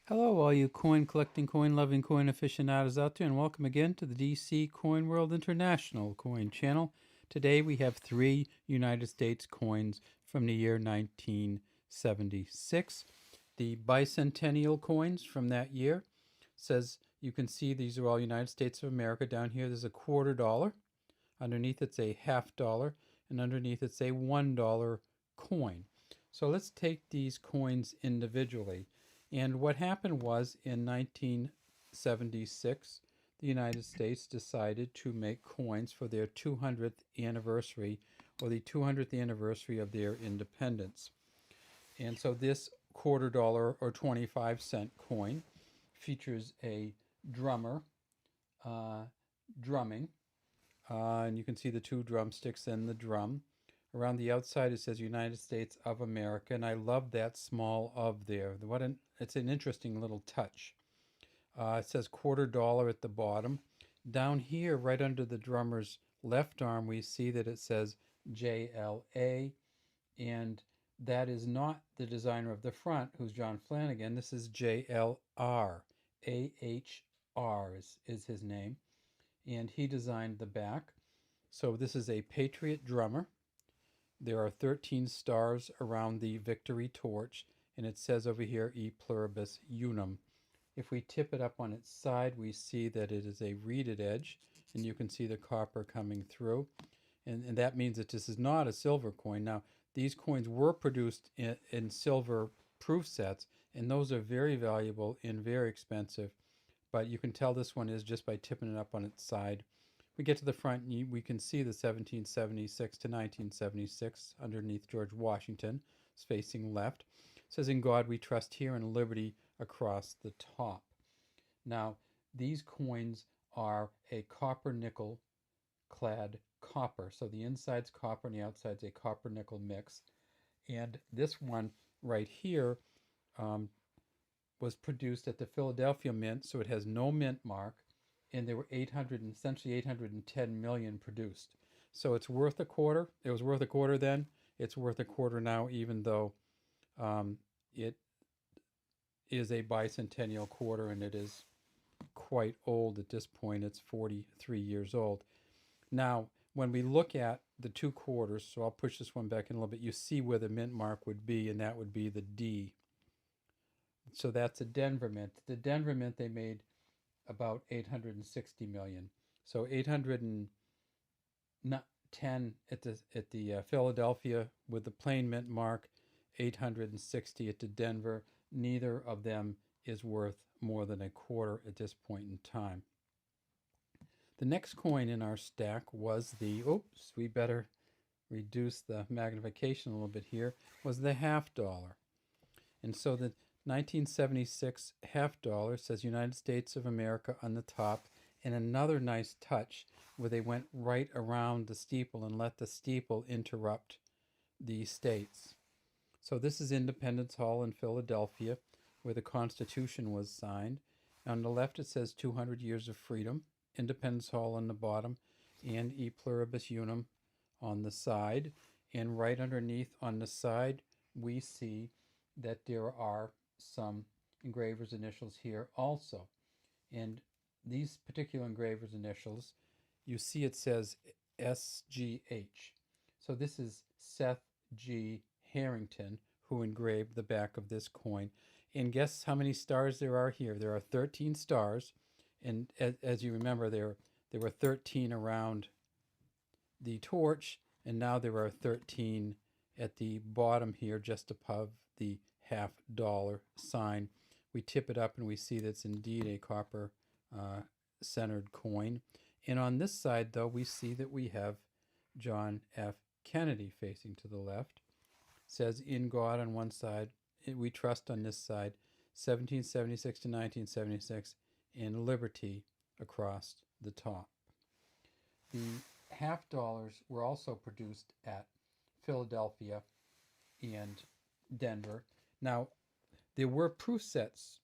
Hello, all you coin collecting, coin loving, coin aficionados out there, and welcome again to the DC Coin World International Coin Channel. Today we have three United States coins from the year 1976. The bicentennial coins from that year says you can see these are all United States of America. Down here there's a $quarter. Underneath it's a $half, and underneath it's a $1 coin. So let's take these coins individually. And what happened was in 1976, the United States decided to make coins for their 200th anniversary, or the 200th anniversary of their independence. And so this $quarter or 25-cent coin features a drummer drumming, and you can see the two drumsticks and the drum. Around the outside it says United States of America, and I love that small "of" there. It's an interesting little touch. It says $quarter at the bottom. Down here, right under the drummer's left arm, we see that it says JLA, and that is not the designer of the front, who's John Flanagan. This is JLR. AHR is his name, and he designed the back. So this is a Patriot drummer. There are 13 stars around the victory torch, and it says over here, E pluribus unum. If we tip it up on its side, we see that it is a reeded edge, and you can see the copper coming through. And that means that this is not a silver coin. Now, these coins were produced in silver proof sets, and those are very valuable and very expensive. But you can tell this one is just by tipping it up on its side. We get to the front, and we can see the 1776 to 1976 underneath George Washington. It's facing left. It says, "In God we trust" here, and "liberty" across the top. Now, these coins are a copper nickel clad copper. So the inside's copper and the outside's a copper nickel mix. And this one right here was produced at the Philadelphia Mint, so it has no mint mark, and there were essentially 810 million produced. So it's worth a quarter. It was worth a quarter then. It's worth a quarter now, even though it is a bicentennial quarter, and it is quite old at this point. It's 43 years old. Now, when we look at the two quarters, so I'll push this one back in a little bit, you see where the mint mark would be, and that would be the D. So that's a Denver Mint. The Denver Mint, they made about 860 million. So 810 at the Philadelphia with the plain mint mark, 860 at the Denver. Neither of them is worth more than a quarter at this point in time. The next coin in our stack was we better reduce the magnification a little bit here, was the $half. And so the 1976 $half says United States of America on the top, and another nice touch where they went right around the steeple and let the steeple interrupt the states. So this is Independence Hall in Philadelphia, where the Constitution was signed. On the left it says 200 years of freedom, Independence Hall on the bottom, and E pluribus unum on the side. And right underneath on the side, we see that there are some engraver's initials here also. And these particular engraver's initials, you see it says SGH. So this is Seth G. Harrington, who engraved the back of this coin. And guess how many stars there are here? There are 13 stars. And as you remember, there were 13 around the torch, and now there are 13 at the bottom here, just above the $half sign. We tip it up and we see that's indeed a copper centered coin. And on this side, though, we see that we have John F. Kennedy facing to the left. It says "In God" on one side, "We trust" on this side, 1776 to 1976, and "Liberty" across the top. The $half were also produced at Philadelphia and Denver. Now, there were proof sets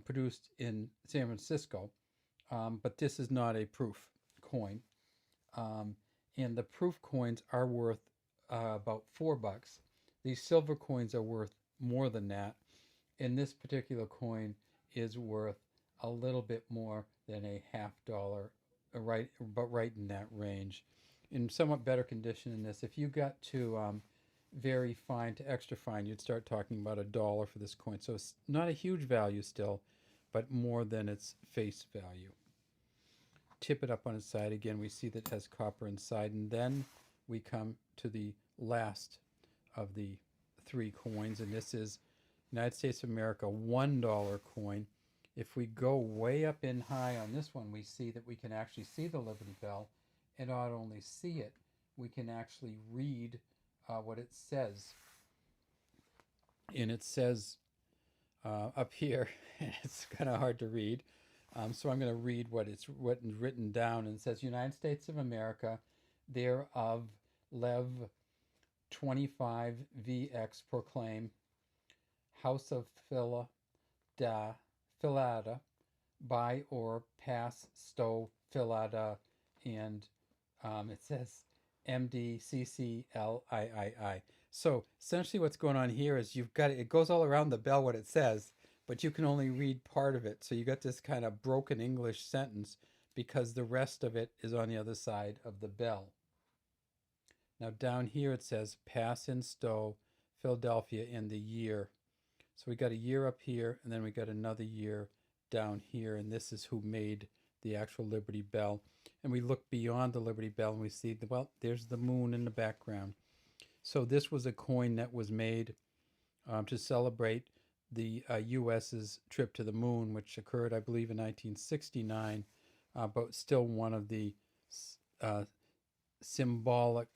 produced in San Francisco, but this is not a proof coin. And the proof coins are worth about $4. These silver coins are worth more than that. And this particular coin is worth a little bit more than a $50, right in that range. In somewhat better condition than this, if you got to very fine to extra fine, you'd start talking about $1 for this coin. So it's not a huge value still, but more than its face value. Tip it up on its side. Again, we see that it has copper inside. And then we come to the last of the three coins, and this is United States of America $1 coin. If we go way up in high on this one, we see that we can actually see the Liberty Bell, and not only see it, we can actually read what it says. And it says up here, it's kind of hard to read, so I'm going to read what is written down. And it says, United States of America, thereof Lev 25 VX proclaim, House of Philada, buy or pass stow Philada, and it says MDCCLIII. So essentially what's going on here is you've got it goes all around the bell what it says, but you can only read part of it. So you got this kind of broken English sentence because the rest of it is on the other side of the bell. Now down here it says pass and stow Philadelphia in the year. So we got a year up here, and then we got another year down here, and this is who made the actual Liberty Bell. And we look beyond the Liberty Bell and we see, well, there's the moon in the background. So this was a coin that was made to celebrate the U.S.'s trip to the moon, which occurred, I believe, in 1969, but still one of the symbolic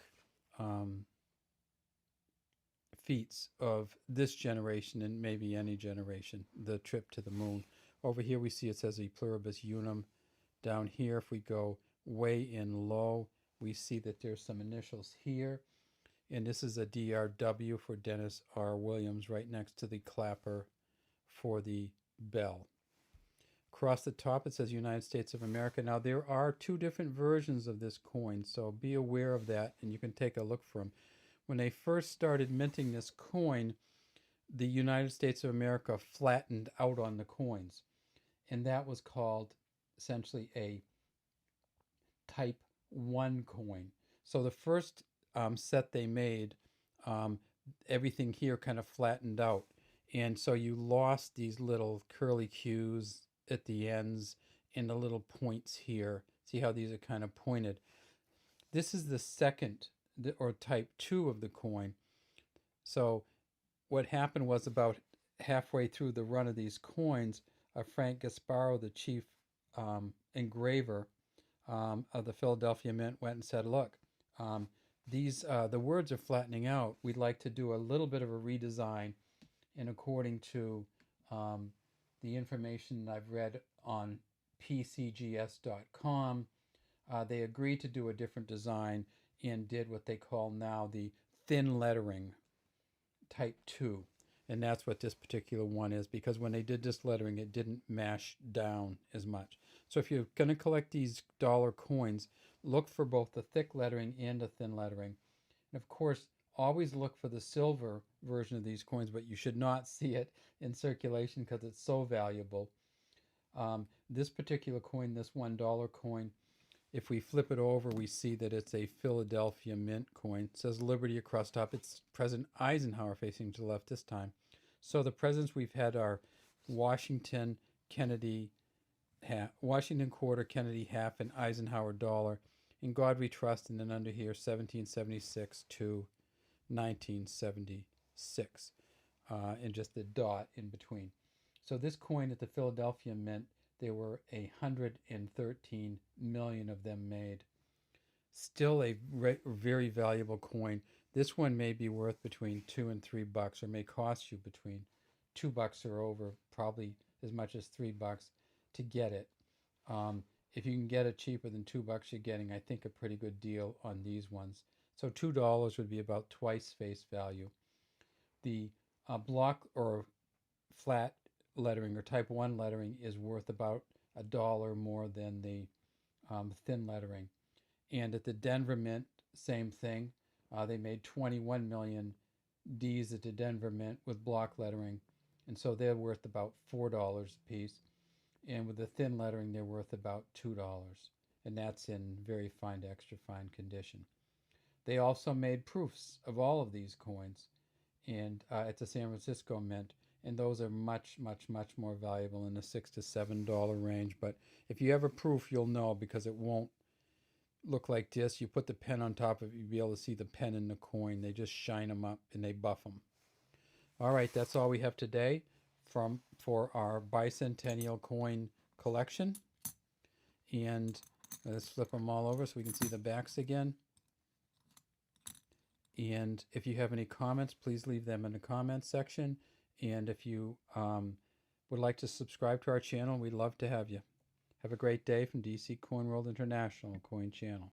feats of this generation and maybe any generation, the trip to the moon. Over here we see it says E pluribus unum. Down here, if we go way in low, we see that there's some initials here. And this is a DRW for Dennis R. Williams right next to the clapper for the bell. Across the top it says United States of America. Now there are two different versions of this coin, so be aware of that, and you can take a look for them. When they first started minting this coin, the United States of America flattened out on the coins, and that was called essentially a type 1 coin. So the first set they made, everything here kind of flattened out, and so you lost these little curly cues at the ends and the little points here. See how these are kind of pointed. This is the second, or type 2 of the coin. So what happened was, about halfway through the run of these coins, Frank Gasparo, the chief engraver of the Philadelphia Mint, went and said, look, the words are flattening out. We'd like to do a little bit of a redesign. And according to the information I've read on pcgs.com, they agreed to do a different design and did what they call now the thin lettering type 2. And that's what this particular one is, because when they did this lettering, it didn't mash down as much. So if you're going to collect these dollar coins, look for both the thick lettering and the thin lettering. And of course, always look for the silver version of these coins, but you should not see it in circulation because it's so valuable. This particular coin, this $1 coin, if we flip it over, we see that it's a Philadelphia Mint coin. It says Liberty across top. It's President Eisenhower facing to the left this time. So the presidents we've had are Washington, Kennedy, Washington quarter, Kennedy half, and Eisenhower dollar. In God we trust, and then under here, 1776 to 1976, and just the dot in between. So this coin at the Philadelphia Mint, there were 113 million of them made. Still a very valuable coin. This one may be worth between $2 and $3, or may cost you between $2 or over, probably as much as $3 to get it. If you can get it cheaper than $2, you're getting, I think, a pretty good deal on these ones. So $2 would be about twice face value. The block or flat lettering or type 1 lettering is worth about $1 more than the thin lettering. And at the Denver Mint, same thing. They made 21 million Ds at the Denver Mint with block lettering, and so they're worth about $4 a piece. And with the thin lettering, they're worth about $2, and that's in very fine to extra fine condition. They also made proofs of all of these coins, and at the San Francisco Mint, and those are much, much, much more valuable in the $6 to $7 range. But if you have a proof, you'll know because it won't look like this. You put the pen on top of it, you'll be able to see the pen in the coin. They just shine them up and they buff them. All right, that's all we have today for our Bicentennial Coin Collection. And let's flip them all over so we can see the backs again. And if you have any comments, please leave them in the comments section. And if you would like to subscribe to our channel, we'd love to have you. Have a great day from DC Coin World International Coin Channel.